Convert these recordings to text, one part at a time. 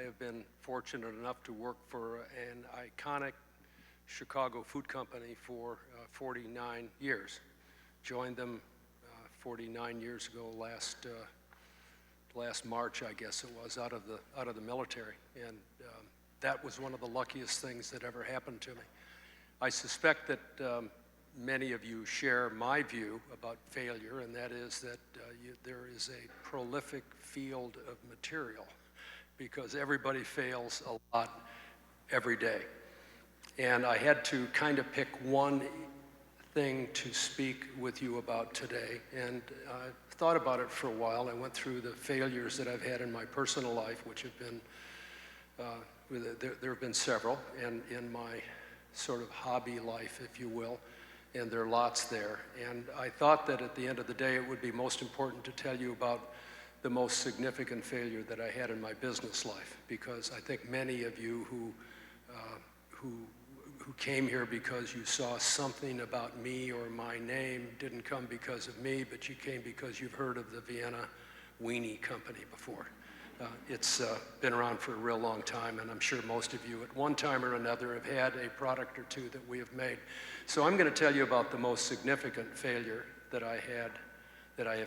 I have been fortunate enough to work for an iconic Chicago food company for 49 years. Joined them 49 years ago last March, I guess it was, out of the military, and that was one of the luckiest things that ever happened to me. I suspect that many of you share my view about failure, and that is that there is a prolific field of material because everybody fails a lot every day. And I had to kind of pick one thing to speak with you about today, and I thought about it for a while. I went through the failures that I've had in my personal life, which have been, there have been several, and in my sort of hobby life, if you will, and there are lots there. And I thought that at the end of the day, it would be most important to tell you about the most significant failure that I had in my business life, because I think many of you who came here because you saw something about me or my name didn't come because of me, but you came because you've heard of the Vienna Weenie Company before. It's been around for a real long time, and I'm sure most of you at one time or another have had a product or two that we have made. So I'm going to tell you about the most significant failure that I have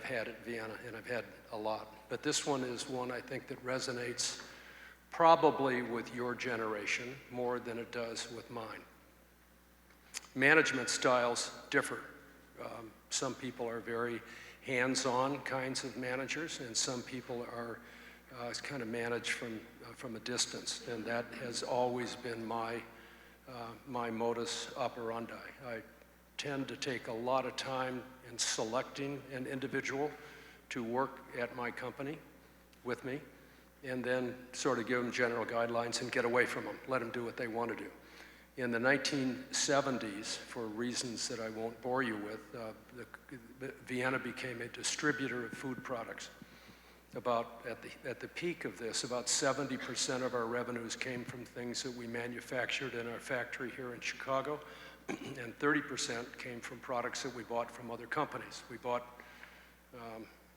had at Vienna, and I've had a lot. But this one is one I think that resonates probably with your generation more than it does with mine. Management styles differ. Some people are very hands-on kinds of managers, and some people are kind of managed from a distance, and that has always been my modus operandi. I tend to take a lot of time in selecting an individual to work at my company with me, and then sort of give them general guidelines and get away from them, let them do what they want to do. In the 1970s, for reasons that I won't bore you with, Vienna became a distributor of food products. At the peak of this, about 70% of our revenues came from things that we manufactured in our factory here in Chicago, and 30% came from products that we bought from other companies. We bought,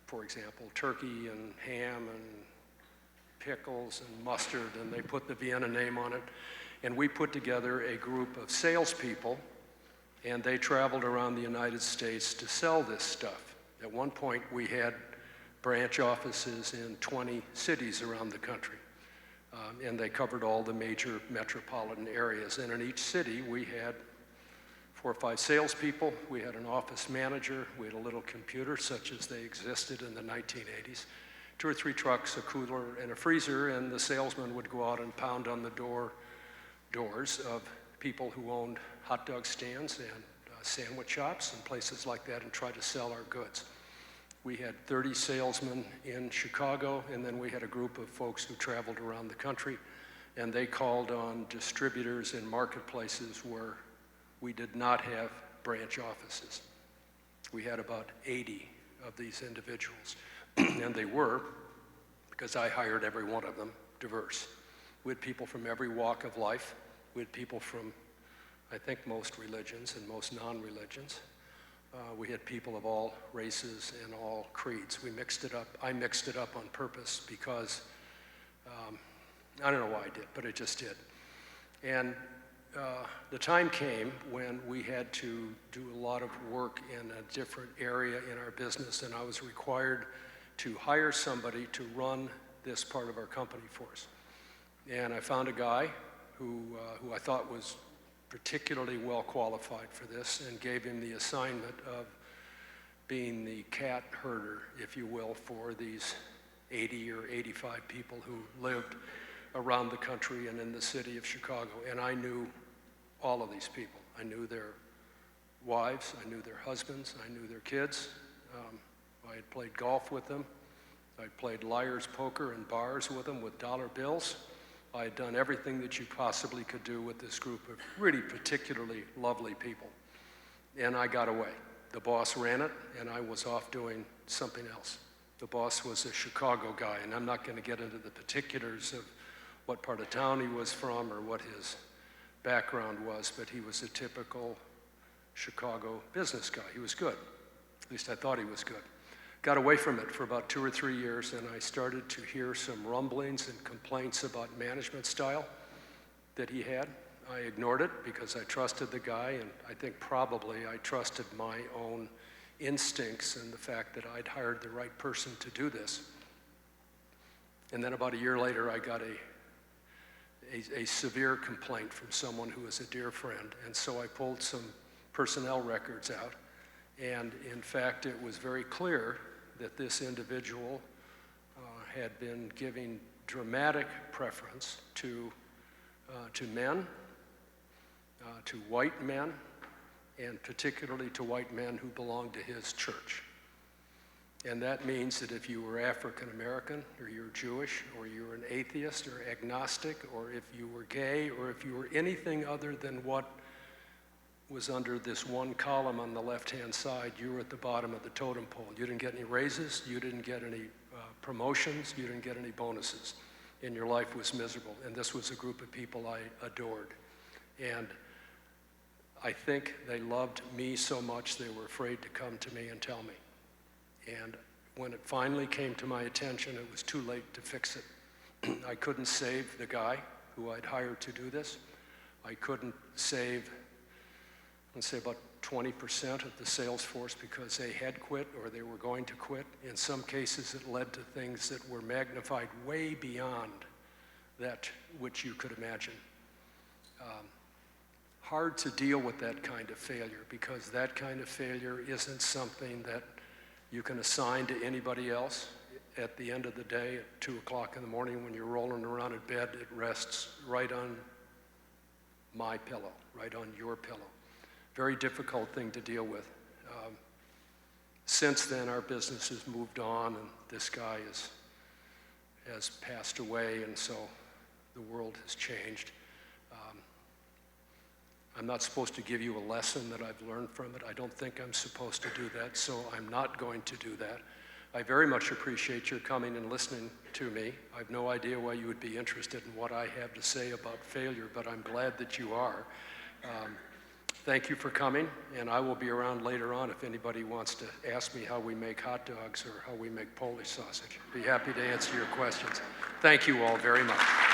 for example, turkey and ham and pickles and mustard, and they put the Vienna name on it. And we put together a group of salespeople, and they traveled around the United States to sell this stuff. At one point, we had branch offices in 20 cities around the country, and they covered all the major metropolitan areas. And in each city, we had 4 or 5 salespeople, we had an office manager, we had a little computer such as they existed in the 1980s, 2 or 3 trucks, a cooler, and a freezer, and the salesman would go out and pound on the doors of people who owned hot dog stands and sandwich shops and places like that and try to sell our goods. We had 30 salesmen in Chicago, and then we had a group of folks who traveled around the country, and they called on distributors in marketplaces where we did not have branch offices. We had about 80 of these individuals, and they were, because I hired every one of them, diverse. We had people from every walk of life. We had people from, I think, most religions and most non-religions. We had people of all races and all creeds. We mixed it up. I mixed it up on purpose because, I don't know why I did, but it just did. And the time came when we had to do a lot of work in a different area in our business, and I was required to hire somebody to run this part of our company for us. And I found a guy who I thought was particularly well qualified for this, and gave him the assignment of being the cat herder, if you will, for these 80 or 85 people who lived around the country and in the city of Chicago. And I knew all of these people. I knew their wives, I knew their husbands, I knew their kids. I had played golf with them. I played liar's poker in bars with them with dollar bills. I had done everything that you possibly could do with this group of really particularly lovely people. And I got away. The boss ran it, and I was off doing something else. The boss was a Chicago guy, and I'm not going to get into the particulars of what part of town he was from or what his background was, but he was a typical Chicago business guy. He was good. At least I thought he was good. got away from it for about 2 or 3 years, and I started to hear some rumblings and complaints about management style that he had. I ignored it because I trusted the guy, and I think probably I trusted my own instincts and the fact that I'd hired the right person to do this. And then about a year later, I got a severe complaint from someone who was a dear friend, and so I pulled some personnel records out, and in fact, it was very clear that this individual had been giving dramatic preference to men, to white men, and particularly to white men who belonged to his church. And that means that if you were African American, or you were Jewish, or you were an atheist, or agnostic, or if you were gay, or if you were anything other than what was under this one column on the left-hand side, you were at the bottom of the totem pole. You didn't get any raises, you didn't get any promotions, you didn't get any bonuses, and your life was miserable. And this was a group of people I adored. And I think they loved me so much they were afraid to come to me and tell me. And when it finally came to my attention, it was too late to fix it. I couldn't save the guy who I'd hired to do this. I couldn't save, let's say, about 20% of the sales force because they had quit or they were going to quit. In some cases, it led to things that were magnified way beyond that which you could imagine. Hard to deal with that kind of failure because that kind of failure isn't something that you can assign to anybody else. At the end of the day, at 2 o'clock in the morning when you're rolling around in bed, it rests right on my pillow, right on your pillow. Very difficult thing to deal with. Since then, our business has moved on, and this guy has passed away, and so the world has changed. I'm not supposed to give you a lesson that I've learned from it. I don't think I'm supposed to do that, so I'm not going to do that. I very much appreciate your coming and listening to me. I have no idea why you would be interested in what I have to say about failure, but I'm glad that you are. Thank you for coming, and I will be around later on if anybody wants to ask me how we make hot dogs or how we make Polish sausage. Be happy to answer your questions. Thank you all very much.